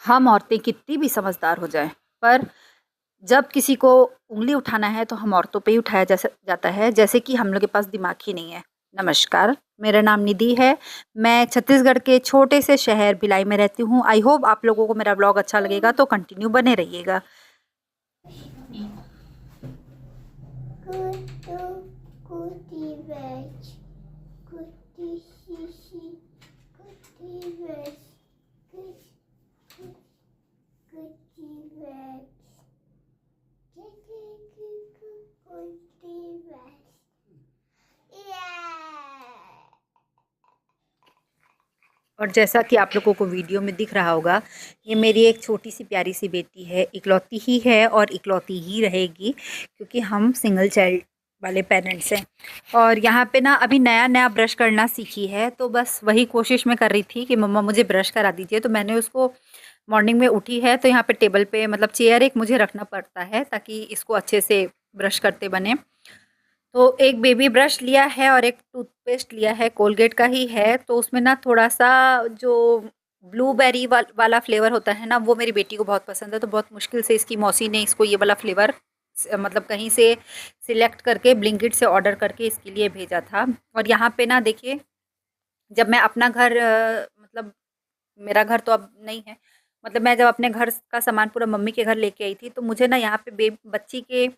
हम औरतें कितनी भी समझदार हो जाएं, पर जब किसी को उंगली उठाना है तो हम औरतों पे ही उठाया जाता है, जैसे कि हम लोग के पास दिमाग ही नहीं है। नमस्कार, मेरा नाम निधि है। मैं छत्तीसगढ़ के छोटे से शहर भिलाई में रहती हूँ। आई होप आप लोगों को मेरा ब्लॉग अच्छा लगेगा, तो कंटिन्यू बने रहिएगा। Kutu, kuti veg, kuti shishi, kuti veg, kuti veg, kuti veg. Yeah. और जैसा कि आप लोगों को वीडियो में दिख रहा होगा, ये मेरी एक छोटी सी प्यारी सी बेटी है। इकलौती ही है और इकलौती ही रहेगी, क्योंकि हम सिंगल चाइल्ड वाले पेरेंट्स हैं। और यहाँ पे ना अभी नया नया ब्रश करना सीखी है, तो बस वही कोशिश मैं कर रही थी कि मम्मा मुझे ब्रश करा दीजिए। तो मैंने उसको मॉर्निंग में उठी है तो यहाँ पे टेबल पे मतलब चेयर एक मुझे रखना पड़ता है, ताकि इसको अच्छे से ब्रश करते बने। तो एक बेबी ब्रश लिया है और एक टूथपेस्ट लिया है, कोलगेट का ही है। तो उसमें ना थोड़ा-सा जो ब्लूबेरी वाला फ्लेवर होता है ना, वो मेरी बेटी को बहुत पसंद है। तो बहुत मुश्किल से इसकी मौसी ने इसको ये वाला फ्लेवर मतलब कहीं से सिलेक्ट करके ब्लिंकिट से ऑर्डर करके इसके लिए भेजा था। और यहाँ पे ना देखिए, जब मैं अपना घर मतलब मेरा घर तो अब नहीं है, मतलब मैं जब अपने घर का सामान पूरा मम्मी के घर लेके आई थी, तो मुझे ना यहाँ पे बच्ची के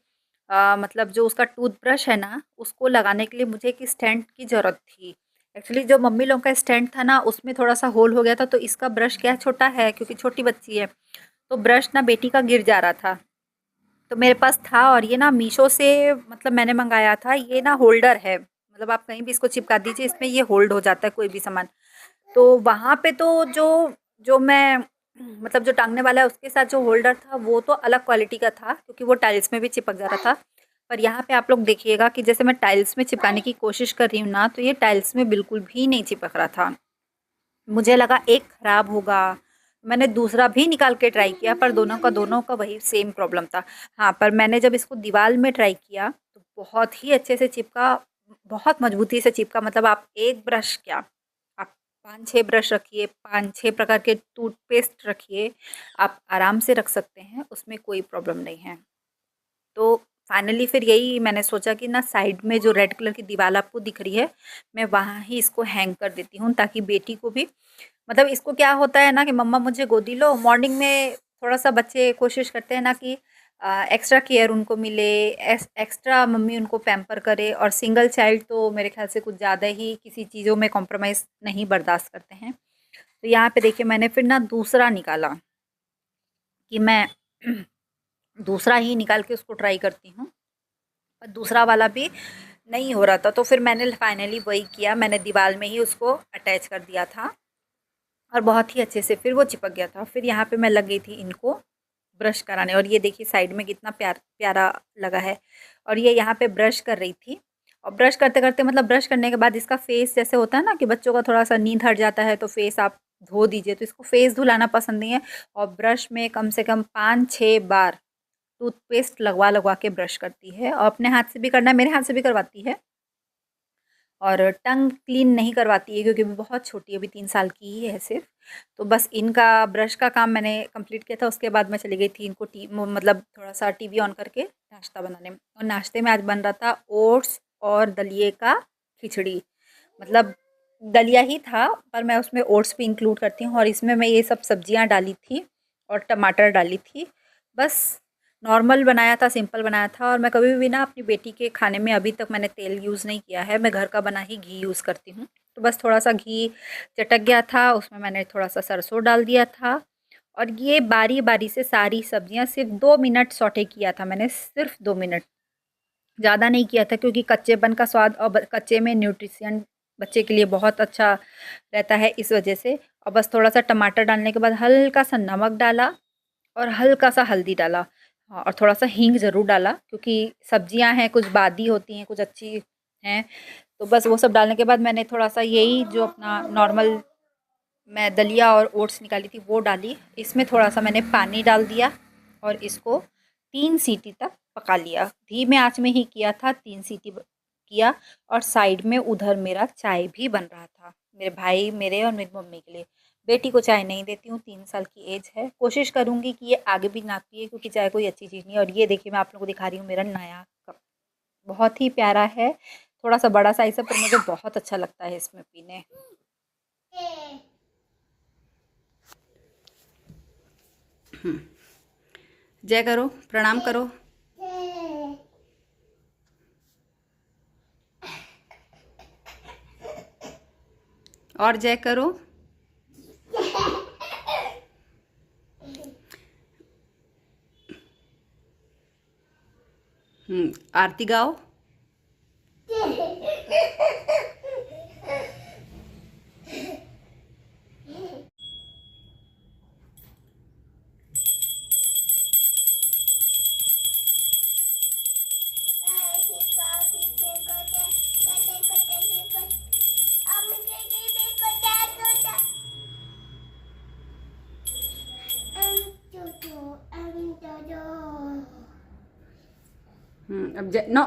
मतलब जो उसका टूथब्रश है ना, उसको लगाने के लिए मुझे एक स्टैंड की ज़रूरत थी। एक्चुअली जो मम्मी लोगों का स्टैंड था ना, उसमें थोड़ा-सा होल हो गया था। तो इसका ब्रश क्या छोटा है, क्योंकि छोटी बच्ची है, तो ब्रश ना बेटी का गिर जा रहा था। तो मेरे पास था, और ये ना मीशो से मतलब मैंने मंगाया था। ये ना होल्डर है, मतलब आप कहीं भी इसको चिपका दीजिए, इसमें ये होल्ड हो जाता है कोई भी सामान। तो वहाँ पे तो जो जो मैं मतलब जो टाँगने वाला है उसके साथ जो होल्डर था, वो तो अलग क्वालिटी का था, क्योंकि वो टाइल्स में भी चिपक जा रहा था। पर यहाँ पे आप लोग देखिएगा कि जैसे मैं टाइल्स में चिपकाने की कोशिश कर रही हूँ ना, तो ये टाइल्स में बिल्कुल भी नहीं चिपक रहा था। मुझे लगा एक ख़राब होगा, मैंने दूसरा भी निकाल के ट्राई किया, पर दोनों का वही सेम प्रॉब्लम था। हाँ, पर मैंने जब इसको दीवार में ट्राई किया, तो बहुत ही अच्छे से चिपका, बहुत मज़बूती से चिपका। मतलब आप एक ब्रश क्या, आप 5-6 ब्रश रखिए, 5-6 प्रकार के टूथपेस्ट रखिए, आप आराम से रख सकते हैं, उसमें कोई प्रॉब्लम नहीं है। तो फाइनली फिर यही मैंने सोचा कि ना साइड में जो रेड कलर की दीवार आपको दिख रही है, मैं वहाँ ही इसको हैंग कर देती हूँ, ताकि बेटी को भी मतलब इसको क्या होता है ना कि मम्मा मुझे गोदी लो। मॉर्निंग में थोड़ा-सा बच्चे कोशिश करते हैं ना कि एक्स्ट्रा केयर उनको मिले, एक्स्ट्रा मम्मी उनको पैम्पर करे। और सिंगल चाइल्ड तो मेरे ख़्याल से कुछ ज़्यादा ही किसी चीज़ों में कॉम्प्रोमाइज़ नहीं बर्दाश्त करते हैं। तो यहाँ पे देखिए, मैंने फिर ना दूसरा निकाला कि मैं दूसरा ही निकाल के उसको ट्राई करती हूँ, पर दूसरा वाला भी नहीं हो रहा था। तो फिर मैंने फाइनली वही किया, मैंने दीवार में ही उसको अटैच कर दिया था, और बहुत ही अच्छे से फिर वो चिपक गया था। फिर यहाँ पे मैं लग गई थी इनको ब्रश कराने, और ये देखिए साइड में कितना प्यारा लगा है। और ये यहाँ पे ब्रश कर रही थी, और ब्रश करते-करते मतलब ब्रश करने के बाद इसका फेस जैसे होता है ना कि बच्चों का थोड़ा-सा नींद हट जाता है, तो फेस आप धो दीजिए। तो इसको फेस धुलाना पसंद नहीं है, और ब्रश में कम से कम 5-6 बार टूथपेस्ट लगवा-लगवा के ब्रश करती है। और अपने हाथ से भी करना है, मेरे हाथ से भी करवाती है। और टंग क्लीन नहीं करवाती है, क्योंकि अभी बहुत छोटी है, अभी 3 साल की ही है सिर्फ। तो बस इनका ब्रश का काम मैंने कंप्लीट किया था। उसके बाद मैं चली गई थी इनको मतलब थोड़ा-सा टीवी ऑन करके नाश्ता बनाने। और नाश्ते में आज बन रहा था ओट्स और दलिए का खिचड़ी। मतलब दलिया ही था, पर मैं उसमें ओट्स भी इंक्लूड करती हूँ, और इसमें मैं ये सब सब्जियाँ डाली थी और टमाटर डाली थी। बस नॉर्मल बनाया था, सिंपल बनाया था। और मैं कभी भी ना अपनी बेटी के खाने में अभी तक मैंने तेल यूज़ नहीं किया है, मैं घर का बना ही घी यूज़ करती हूँ। तो बस थोड़ा-सा घी चटक गया था, उसमें मैंने थोड़ा-सा सरसों डाल दिया था, और ये बारी-बारी से सारी सब्जियाँ सिर्फ़ 2 मिनट सौटे किया था मैंने, सिर्फ़ 2 मिनट, ज़्यादा नहीं किया था, क्योंकि कच्चेपन का स्वाद और कच्चे में न्यूट्रिशन बच्चे के लिए बहुत अच्छा रहता है, इस वजह से। और बस थोड़ा-सा टमाटर डालने के बाद हल्का-सा नमक डाला, और हल्का-सा हल्दी डाला। हाँ, और थोड़ा-सा हींग ज़रूर डाला, क्योंकि सब्जियां हैं, कुछ बादी होती हैं, कुछ अच्छी हैं। तो बस वो सब डालने के बाद मैंने थोड़ा-सा यही जो अपना नॉर्मल मैं दलिया और ओट्स निकाली थी वो डाली। इसमें थोड़ा-सा मैंने पानी डाल दिया, और इसको 3 सीटी तक पका लिया। धीमे आँच में ही किया था, 3 सीटी किया। और साइड में उधर मेरा चाय भी बन रहा था, मेरे भाई, मेरे और मेरी मम्मी के लिए। बेटी को चाय नहीं देती हूँ, 3 साल की एज है। कोशिश करूँगी कि ये आगे भी ना पिए क्योंकि चाय कोई अच्छी चीज़ नहीं है। और ये देखिए मैं आप लोगों को दिखा रही हूँ मेरा नया कप, बहुत ही प्यारा है। थोड़ा-सा बड़ा साइज़ है पर मुझे बहुत अच्छा लगता है इसमें पीने। जय करो, प्रणाम करो। और जय करो। आरती गाओ। अब जय नो।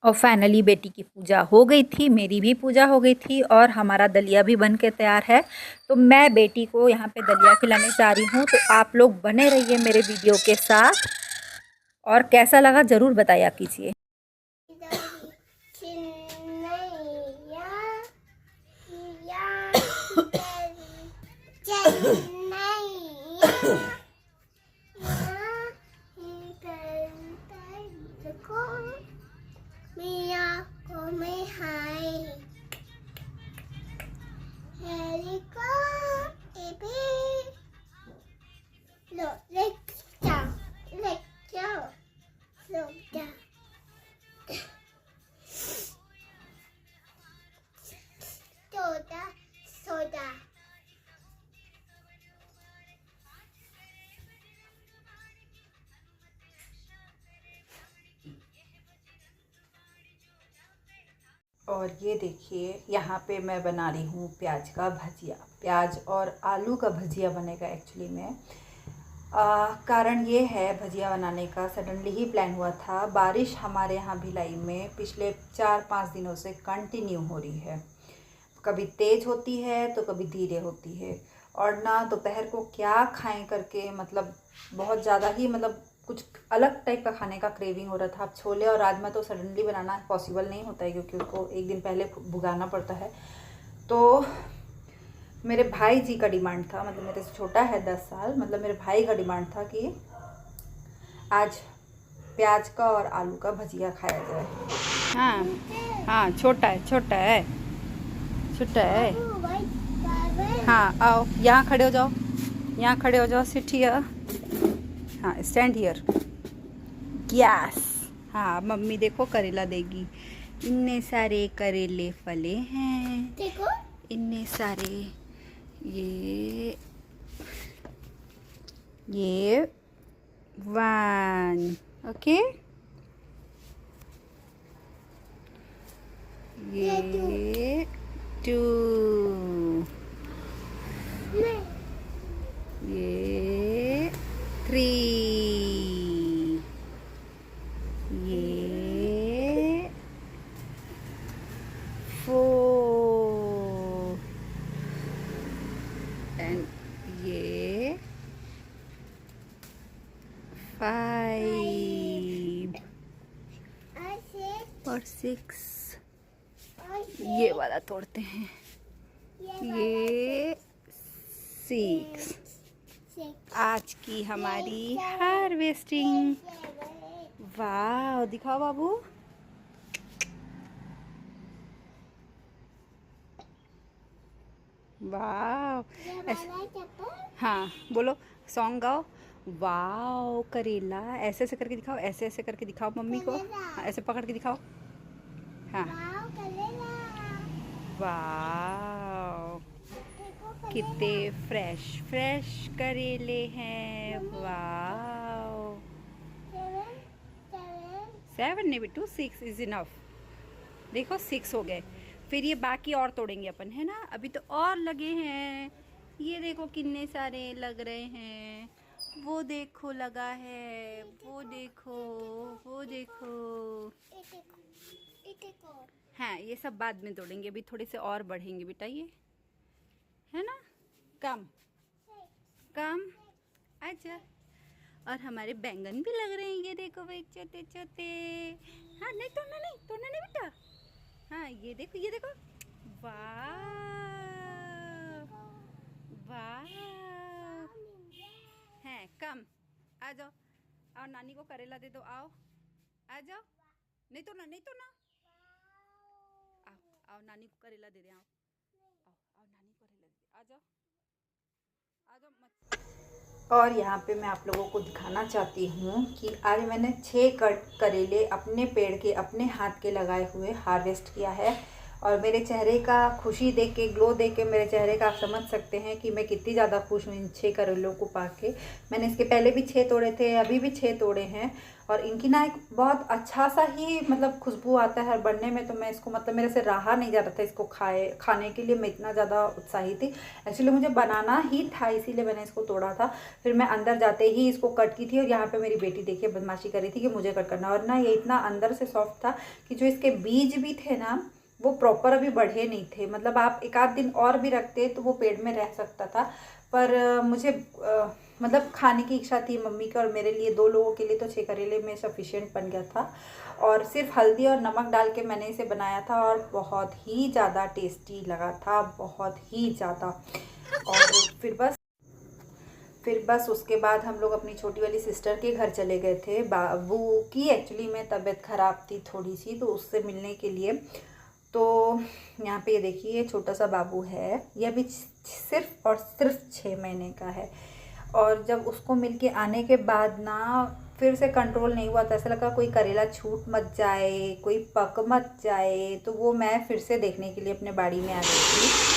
और फाइनली बेटी की पूजा हो गई थी, मेरी भी पूजा हो गई थी और हमारा दलिया भी बन के तैयार है। तो मैं बेटी को यहाँ पे दलिया खिलाने जा रही हूँ। तो आप लोग बने रहिए मेरे वीडियो के साथ और कैसा लगा ज़रूर बताया कीजिए। Soda. और ये देखिए यहाँ पे मैं बना रही हूँ प्याज का भजिया। प्याज और आलू का भजिया बनेगा एक्चुअली में। कारण ये है भजिया बनाने का, सडनली ही प्लान हुआ था। बारिश हमारे यहाँ भिलाई में पिछले 4-5 दिनों से कंटिन्यू हो रही है। कभी तेज़ होती है तो कभी धीरे होती है। और ना दोपहर को क्या खाएं करके मतलब बहुत ज़्यादा ही मतलब कुछ अलग टाइप का खाने का क्रेविंग हो रहा था। अब छोले और राजमा तो सडनली बनाना पॉसिबल नहीं होता है क्योंकि उसको एक दिन पहले भुगाना पड़ता है। तो मेरे भाई जी का डिमांड था, मतलब मेरे से छोटा है 10 साल, मतलब मेरे भाई का डिमांड था कि आज प्याज का और आलू का भजिया खाया जाए। हाँ हाँ, छोटा है छोटा है छोटा है। हाँ आओ, यहाँ खड़े हो जाओ, यहाँ खड़े हो जाओ, सिट हियर। हाँ स्टैंड हियर। यस। हाँ मम्मी देखो करेला देगी। इतने सारे करेले फले हैं, देखो इतने सारे। ये 1 ओके, ये 2, ये 3, ये 4 एंड ये 5 और 6। ये वाला तोड़ते हैं, ये 6। आज की हमारी हार्वेस्टिंग। वाह दिखाओ बाबू। वाह हाँ बोलो, सॉन्ग गाओ। वाह करेला, ऐसे ऐसे करके दिखाओ, ऐसे ऐसे करके दिखाओ मम्मी को। हाँ ऐसे पकड़ के दिखाओ। हाँ वाह कितने फ्रेश फ्रेश करेले हैं। वाह 7 नहीं बिट्टू, 6 इज इनफ। देखो 6 हो गए, फिर ये बाकी और तोड़ेंगे अपन, है ना। अभी तो और लगे हैं, ये देखो कितने सारे लग रहे हैं। वो देखो लगा है, वो देखो, वो देखो। हाँ, ये सब बाद में तोड़ेंगे, अभी थोड़े से और बढ़ेंगे बेटा, ये है ना। कम कम आजा। और हमारे बैंगन भी लग रहे हैं, ये देखो भाई, छोटे छोटे। हाँ, नहीं तोड़ना, नहीं तोड़ना नहीं बेटा। हाँ, ये देखो, ये देखो। वाह वाह। है कम। आ जाओ, आओ नानी को करेला दे दो, आओ आ जाओ। नहीं तोड़ना, नहीं तोड़ना। आओ आओ, नानी को करेला दे दे, आओ आओ आओ, नानी को करेला दे दे, आ जाओ आ जाओ मत। और यहाँ पे मैं आप लोगों को दिखाना चाहती हूँ कि आज मैंने 6 करेले अपने पेड़ के, अपने हाथ के लगाए हुए हार्वेस्ट किया है। और मेरे चेहरे का खुशी देख के, ग्लो देख के मेरे चेहरे का आप समझ सकते हैं कि मैं कितनी ज़्यादा खुश हूँ इन 6 करेलों को पाके। मैंने इसके पहले भी 6 तोड़े थे, अभी भी 6 तोड़े हैं। और इनकी ना एक बहुत अच्छा सा ही मतलब खुशबू आता है बनने में। तो मैं इसको मतलब मेरे से रहा नहीं जा रहा था इसको खाने के लिए, मैं इतना ज़्यादा उत्साहित थी। एक्चुअली मुझे बनाना ही था, इसीलिए मैंने इसको तोड़ा था। फिर मैं अंदर जाते ही इसको कट की थी, और यहाँ पे मेरी बेटी देखिए बदमाशी कर रही थी कि मुझे कट करना। और ना ये इतना अंदर से सॉफ्ट था कि जो इसके बीज भी थे ना, वो प्रॉपर अभी बढ़े नहीं थे। मतलब आप एक आध दिन और भी रखते तो वो पेड़ में रह सकता था। पर मुझे मतलब खाने की इच्छा थी मम्मी का, और मेरे लिए 2 लोगों के लिए तो 6 करेले में सफिशिएंट बन गया था। और सिर्फ हल्दी और नमक डाल के मैंने इसे बनाया था, और बहुत ही ज़्यादा टेस्टी लगा था, बहुत ही ज़्यादा। और फिर बस उसके बाद हम लोग अपनी छोटी वाली सिस्टर के घर चले गए थे। बाबू की एक्चुअली में तबीयत ख़राब थी थोड़ी सी, तो उससे मिलने के लिए। तो यहाँ पे ये देखिए छोटा सा बाबू है, ये अभी सिर्फ और सिर्फ 6 महीने का है। और जब उसको मिल के आने के बाद ना फिर से कंट्रोल नहीं हुआ था। ऐसा लगा कोई करेला छूट मत जाए, कोई पक मत जाए। तो वो मैं फिर से देखने के लिए अपने बाड़ी में आ गई थी।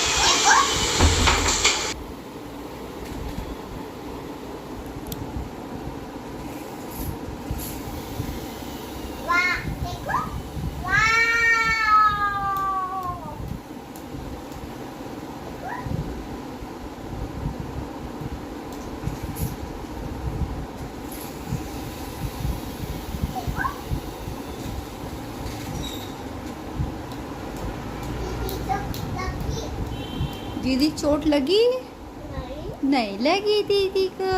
दीदी चोट लगी? नहीं लगी दीदी को।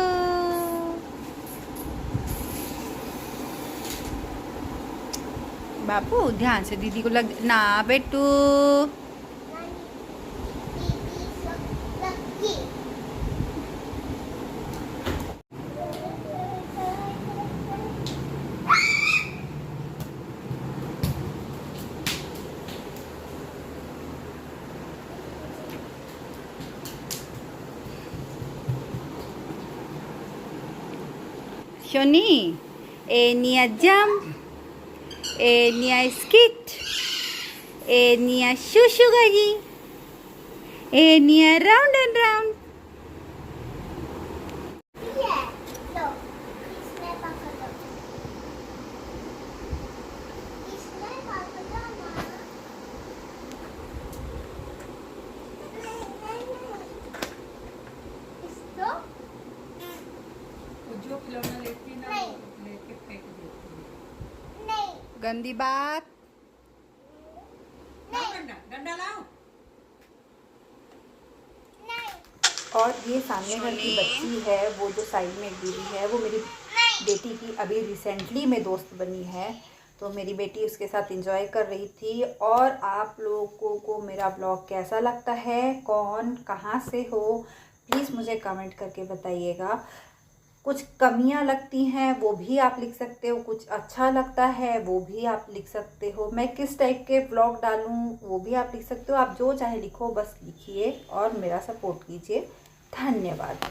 बापू ध्यान से, दीदी को लग ना बेटू। Shoni, Nia jump, Nia skit, Nia shushu gaji, Nia round and round. जो खिलौना लेती ना वो लेके फेंक देती है। गंदी बात। लाओ डंडा, डंडा लाओ। और ये सामने घर की बच्ची है, वो जो साइड में दीदी है, वो मेरी बेटी की अभी रिसेंटली में दोस्त बनी है। तो मेरी बेटी उसके साथ एंजॉय कर रही थी। और आप लोगों को मेरा ब्लॉग कैसा लगता है, कौन कहाँ से हो, प्लीज़ मुझे कमेंट करके बताइएगा। कुछ कमियां लगती हैं वो भी आप लिख सकते हो, कुछ अच्छा लगता है वो भी आप लिख सकते हो, मैं किस टाइप के ब्लॉग डालूं वो भी आप लिख सकते हो। आप जो चाहे लिखो, बस लिखिए और मेरा सपोर्ट कीजिए। धन्यवाद।